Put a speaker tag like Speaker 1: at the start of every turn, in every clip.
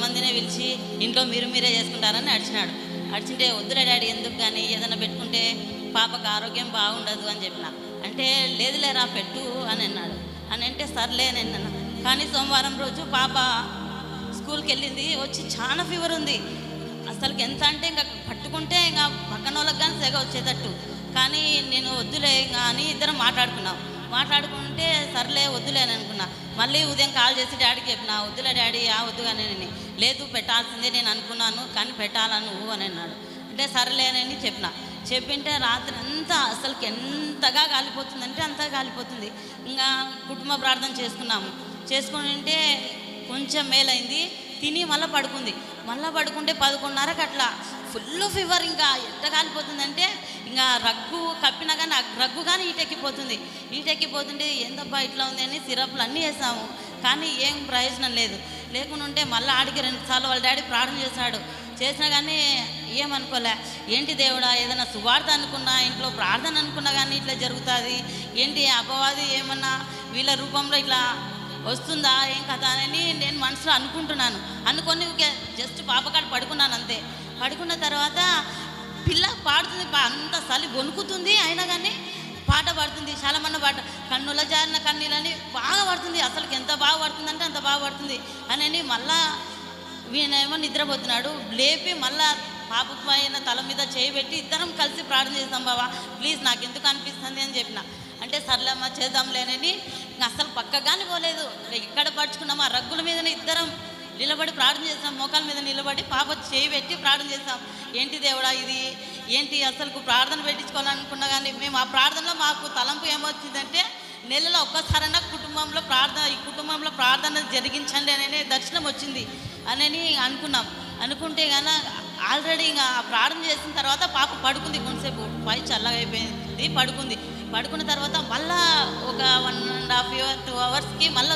Speaker 1: ఇంతమందినే పిలిచి ఇంట్లో మీరే చేసుకుంటారని అడిచినాడు. అడిచింటే వద్దులే డాడీ, ఎందుకు కానీ ఏదైనా పెట్టుకుంటే పాపకు ఆరోగ్యం బాగుండదు అని చెప్పిన. అంటే లేదులేరా పెట్టు అని అన్నాడు. అని అంటే సర్లే అని అన్నా. కానీ సోమవారం రోజు పాప స్కూల్కి వెళ్ళింది. వచ్చి చాలా ఫీవర్ ఉంది. అసలుకి ఎంత అంటే ఇంకా పట్టుకుంటే ఇంకా పక్కన వాళ్ళకి కానీ సెగ వచ్చేటట్టు. కానీ నేను వద్దులే ఇంకా అని ఇద్దరం మాట్లాడుకుంటే సర్లే వద్దులే అని అనుకున్నా. మళ్ళీ ఉదయం కాల్ చేసి డాడీకి చెప్పిన, వద్దులే డాడీ వద్దు కానీ లేదు పెట్టాల్సిందే నేను అనుకున్నాను కానీ పెట్టాలా నువ్వు అని అన్నాడు. అంటే సర్లేనని చెప్పింటే రాత్రి అంతా అసలుకి ఎంతగా కాలిపోతుందంటే అంతగా కాలిపోతుంది. ఇంకా కుటుంబ ప్రార్థన చేసుకుంటే కొంచెం మేలైంది. తిని మళ్ళీ పడుకుంటే 11:30కి అట్లా ఫుల్ ఫీవర్. ఇంకా ఎంత కాలిపోతుందంటే ఇంకా రగ్గు కప్పినా కానీ రగ్గు కానీ ఈటెక్కిపోతుంటే ఏందబ్బా ఇట్లా ఉంది అని సిరప్లు అన్నీ వేసాము. కానీ ఏం ప్రయోజనం లేకుండా ఉంటే మళ్ళీ ఆడికి 2 సార్లు వాళ్ళ డాడీ ప్రార్థన చేసినా కానీ ఏమనుకోలే. ఏంటి దేవుడా, ఏదైనా సువార్త అనుకున్నా, ఇంట్లో ప్రార్థన అనుకున్నా కానీ ఇట్లా జరుగుతుంది ఏంటి, అపవాది ఏమన్నా వీళ్ళ రూపంలో ఇట్లా వస్తుందా ఏం కథ అని నేను మనసులో అనుకొని జస్ట్ పాపకాడ పడుకున్నాను అంతే. పడుకున్న తర్వాత పిల్ల పాడుతుంది, అంత చలి వణుకుతుంది, అయినా కానీ పాట పాడుతుంది. చాలా మంది పాట కన్నుల జారిన కన్నీళ్ళని బాగా పడుతుంది. అసలుకి ఎంత బాగా పడుతుందంటే అంత బాగా పడుతుంది అని మళ్ళా వీనేమో నిద్రపోతున్నాడు. లేపి మళ్ళా పాప పైన తల మీద చేయబెట్టి ఇద్దరం కలిసి ప్రార్థన చేస్తాం. బాబా ప్లీజ్ నాకు ఎందుకు అనిపిస్తుంది అని చెప్పిన. అంటే సర్లేమ్మా చేద్దాంలేనని ఇంకా అసలు పక్కగానే పోలేదు. ఎక్కడ పడుచుకున్నామో ఆ రగ్గుల మీదనే ఇద్దరం నిలబడి ప్రార్థన చేస్తాం. మోకాల మీద నిలబడి పాప చేయి పెట్టి ప్రార్థన చేస్తాం. ఏంటి దేవుడా ఇది ఏంటి, అసలు ప్రార్థన పెట్టించుకోవాలనుకున్నా కానీ మేము ఆ ప్రార్థనలో మాకు తలంపు ఏమొచ్చిందంటే నెలలో ఒక్కసారైనా ఈ కుటుంబంలో ప్రార్థన జరిగించండి అనే దర్శనం వచ్చింది అని అనుకుంటే కానీ ఆల్రెడీ ఇంకా ప్రార్థన చేసిన తర్వాత పాప పడుకుంది. కొంతసేపు పై చల్లగా అయిపోయింది, పడుకున్న తర్వాత మళ్ళా ఒక 1.5 hours 2 hours మళ్ళీ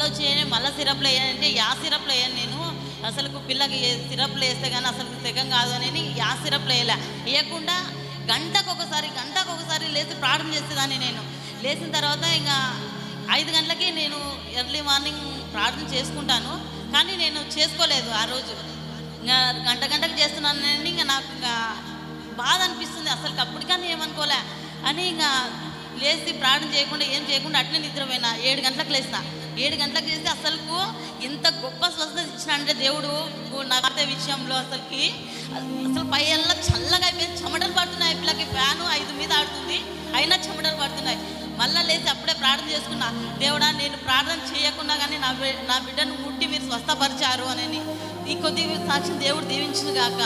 Speaker 1: వచ్చి మళ్ళీ సిరప్లు వేయాలంటే సిరప్లు వేయను నేను. అసలు పిల్లకి సిరప్లు వేస్తే కానీ అసలు సెగం కాదు అని సిరప్లు వేయకుండా గంటకు ఒకసారి లేచి ప్రార్థన చేసేదాన్ని. నేను లేచిన తర్వాత ఇంకా 5 గంటలకి నేను ఎర్లీ మార్నింగ్ ప్రార్థన చేసుకుంటాను. కానీ నేను చేసుకోలేదు ఆ రోజు. ఇంకా గంటకు చేస్తున్నానని ఇంకా నాకు ఇంకా బాధ అనిపిస్తుంది. అసలు అప్పటికన్నా ఏమనుకోలే అని ఇంకా లేచి ప్రార్థన చేయకుండా అట్నే నిద్రపోయినా. 7 గంటలకు లేచిన. 7 గంటలకు చేస్తే అసలుకు ఎంత గొప్ప స్వస్థత ఇచ్చిన అంటే దేవుడు నాకైతే విషయంలో అసలు పై ఎల్లా చల్లగా అయిపోయింది. చెమటలు పడుతున్నాయి. పిల్లకి ఫ్యాను 5 మీద ఆడుతుంది, అయినా చెమటలు పడుతున్నాయి. మళ్ళీ లేచి అప్పుడే ప్రార్థన చేసుకున్నా. దేవుడా నేను ప్రార్థన చేయకుండా కానీ నా బిడ్డను ముట్టి మీరు స్వస్థపరిచారు అని ఈ కొద్ది సాక్ష్యం దేవుడు దీవించును గాక.